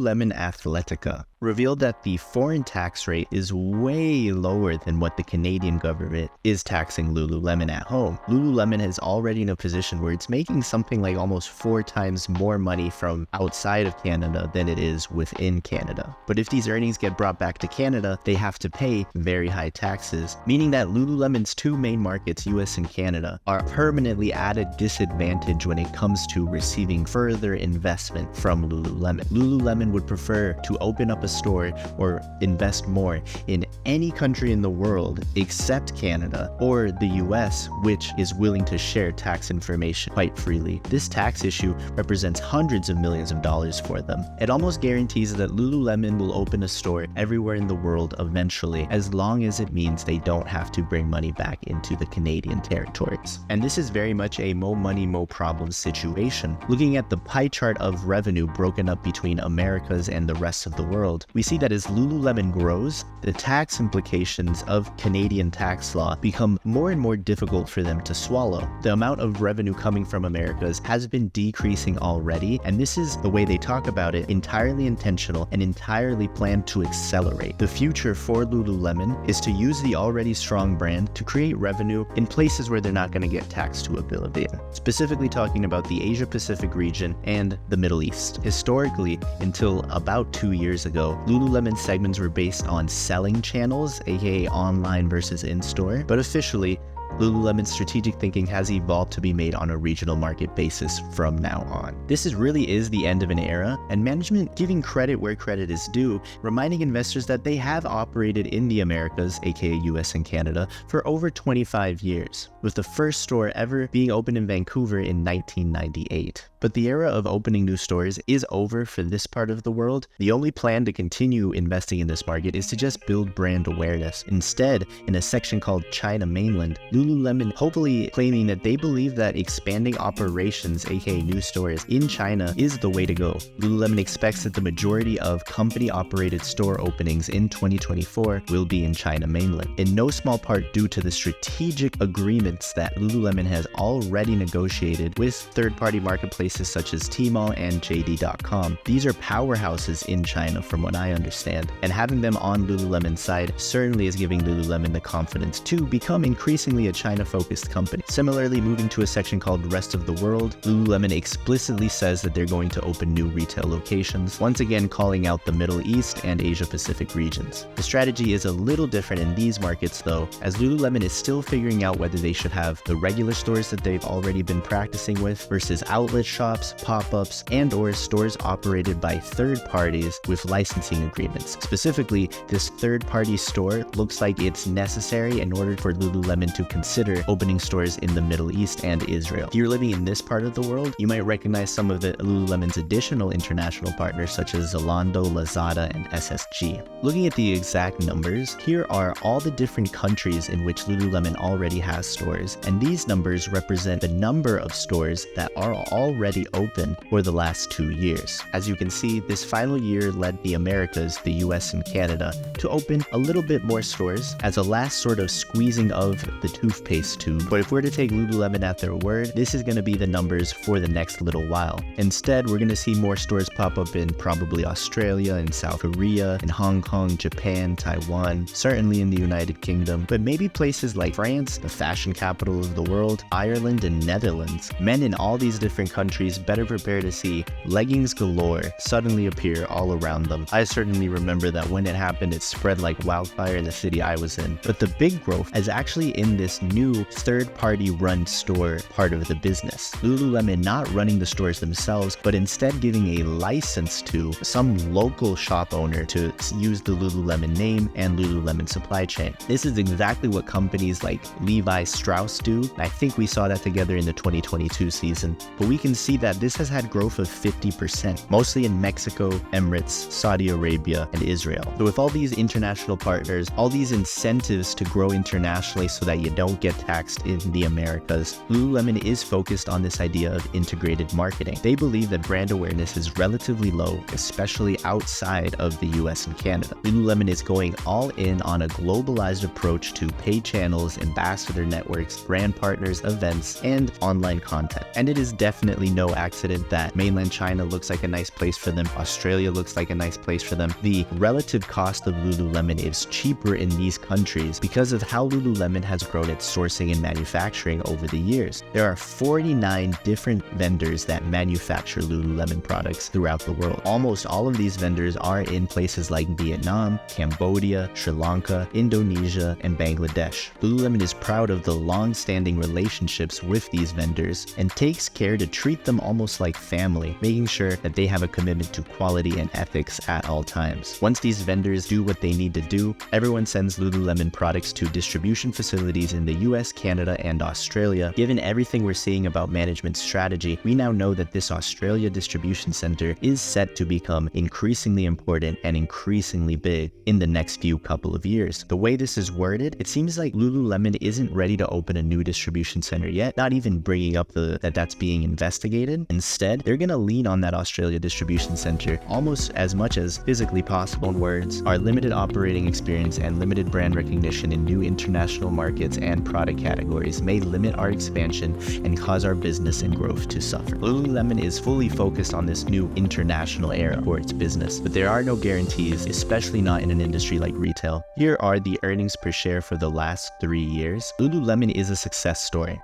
Lululemon Athletica revealed that the foreign tax rate is way lower than what the Canadian government is taxing Lululemon at home. Lululemon is already in a position where it's making something like almost 4 times more money from outside of Canada than it is within Canada. But if these earnings get brought back to Canada, they have to pay very high taxes, meaning that Lululemon's 2 main markets, US and Canada, are permanently at a disadvantage when it comes to receiving further investment from Lululemon. Lululemon would prefer to open up a store or invest more in any country in the world except Canada or the US, which is willing to share tax information quite freely. This tax issue represents hundreds of millions of dollars for them. It almost guarantees that Lululemon will open a store everywhere in the world eventually, as long as it means they don't have to bring money back into the Canadian territories. And this is very much a mo money, mo problems situation. Looking at the pie chart of revenue broken up between Americas and the rest of the world, we see that as Lululemon grows, the tax implications of Canadian tax law become more and more difficult for them to swallow. The amount of revenue coming from Americas has been decreasing already, and this is the way they talk about it, entirely intentional and entirely planned to accelerate. The future for Lululemon is to use the already strong brand to create revenue in places where they're not going to get taxed to oblivion, specifically talking about the Asia Pacific region and the Middle East. Historically, until about 2 years ago, Lululemon segments were based on selling channels, aka online versus in-store, but officially, Lululemon's strategic thinking has evolved to be made on a regional market basis from now on. This really is the end of an era, and management giving credit where credit is due, reminding investors that they have operated in the Americas, aka US and Canada, for over 25 years, with the first store ever being opened in Vancouver in 1998. But the era of opening new stores is over for this part of the world. The only plan to continue investing in this market is to just build brand awareness. Instead, in a section called China Mainland, Lululemon hopefully claiming that they believe that expanding operations, aka new stores, in China is the way to go. Lululemon expects that the majority of company-operated store openings in 2024 will be in China Mainland, in no small part due to the strategic agreements that Lululemon has already negotiated with third-party marketplaces such as Tmall and JD.com. These are powerhouses in China from what I understand, and having them on Lululemon's side certainly is giving Lululemon the confidence to become increasingly a China-focused company. Similarly, moving to a section called Rest of the World, Lululemon explicitly says that they're going to open new retail locations, once again calling out the Middle East and Asia Pacific regions. The strategy is a little different in these markets though, as Lululemon is still figuring out whether they should have the regular stores that they've already been practicing with versus outlet shops, pop-ups, and or stores operated by third parties with licensing agreements. Specifically, this third-party store looks like it's necessary in order for Lululemon to consider opening stores in the Middle East and Israel. If you're living in this part of the world, you might recognize some of the Lululemon's additional international partners such as Zalando, Lazada, and SSG. Looking at the exact numbers, here are all the different countries in which Lululemon already has stores, and these numbers represent the number of stores that are already open for the last 2 years. As you can see, this final year led the Americas, the US and Canada, to open a little bit more stores as a last sort of squeezing of the toothpaste tube. But if we're to take Lululemon at their word, this is going to be the numbers for the next little while. Instead, we're going to see more stores pop up in probably Australia and South Korea, in Hong Kong, Japan, Taiwan, certainly in the United Kingdom, but maybe places like France, the fashion capital of the world, Ireland, and Netherlands. Men in all these different countries better prepare to see leggings galore suddenly appear all around them. I certainly remember that when it happened, it spread like wildfire in the city I was in. But the big growth is actually in this new third-party run store part of the business. Lululemon not running the stores themselves, but instead giving a license to some local shop owner to use the Lululemon name and Lululemon supply chain. This is exactly what companies like Levi Strauss do. I think we saw that together in the 2022 season, but we can see that this has had growth of 50%, mostly in Mexico, Emirates, Saudi Arabia, and Israel. So with all these international partners, all these incentives to grow internationally so that you don't don't get taxed in the Americas. Lululemon is focused on this idea of integrated marketing. They believe that brand awareness is relatively low, especially outside of the US and Canada. Lululemon is going all in on a globalized approach to paid channels, ambassador networks, brand partners, events, and online content. And it is definitely no accident that mainland China looks like a nice place for them. Australia looks like a nice place for them. The relative cost of Lululemon is cheaper in these countries because of how Lululemon has grown its sourcing and manufacturing over the years. There are 49 different vendors that manufacture Lululemon products throughout the world. Almost all of these vendors are in places like Vietnam, Cambodia, Sri Lanka, Indonesia, and Bangladesh. Lululemon is proud of the long-standing relationships with these vendors and takes care to treat them almost like family, making sure that they have a commitment to quality and ethics at all times. Once these vendors do what they need to do, everyone sends Lululemon products to distribution facilities in the US, Canada, and Australia. Given everything we're seeing about management strategy, we now know that this Australia distribution center is set to become increasingly important and increasingly big in the next few couple of years. The way this is worded, it seems like Lululemon isn't ready to open a new distribution center yet, not even bringing up that that's being investigated. Instead, they're going to lean on that Australia distribution center almost as much as physically possible. In words, our limited operating experience and limited brand recognition in new international markets and product categories may limit our expansion and cause our business and growth to suffer. Lululemon is fully focused on this new international era for its business, but there are no guarantees, especially not in an industry like retail. Here are the earnings per share for the last 3 years. Lululemon is a success story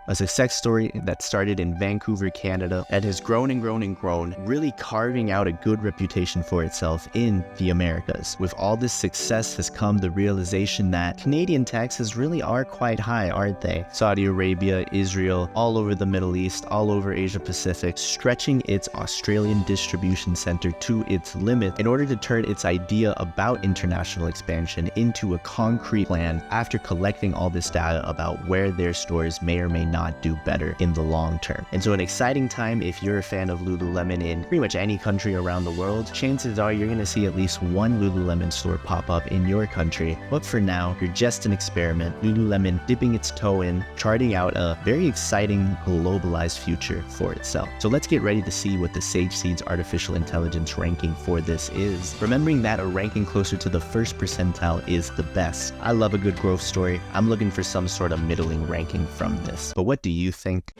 that started in Vancouver, Canada, and has grown and grown and grown, really carving out a good reputation for itself in the Americas. With all this success has come the realization that Canadian taxes really are quite high, aren't they? Saudi Arabia, Israel, all over the Middle East, all over Asia Pacific, stretching its Australian distribution center to its limit in order to turn its idea about international expansion into a concrete plan after collecting all this data about where their stores may or may not do better in the long term. And so an exciting time if you're a fan of Lululemon in pretty much any country around the world. Chances are you're going to see at least one Lululemon store pop up in your country. But for now, you're just an experiment. Lululemon dipping its toe in, charting out a very exciting globalized future for itself. So let's get ready to see what the Sage Seeds artificial intelligence ranking for this is. Remembering that a ranking closer to the first percentile is the best. I love a good growth story. I'm looking for some sort of middling ranking from this. But what do you think?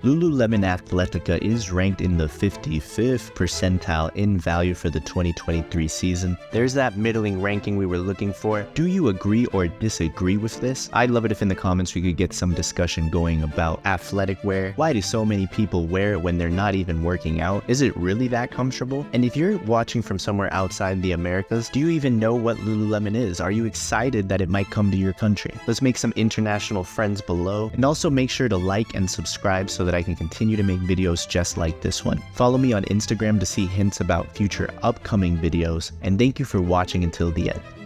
Lululemon Athletica is ranked in the 55th percentile in value for the 2023 season. There's that middling ranking we were looking for. Do you agree or disagree with this? I'd love it if in the comments we could get some discussion going about athletic wear. Why do so many people wear it when they're not even working out? Is it really that comfortable? And if you're watching from somewhere outside the Americas, do you even know what Lululemon is? Are you excited that it might come to your country? Let's make some international friends below, and also make sure to like and subscribe so that I can continue to make videos just like this one. Follow me on Instagram to see hints about future upcoming videos, and thank you for watching until the end.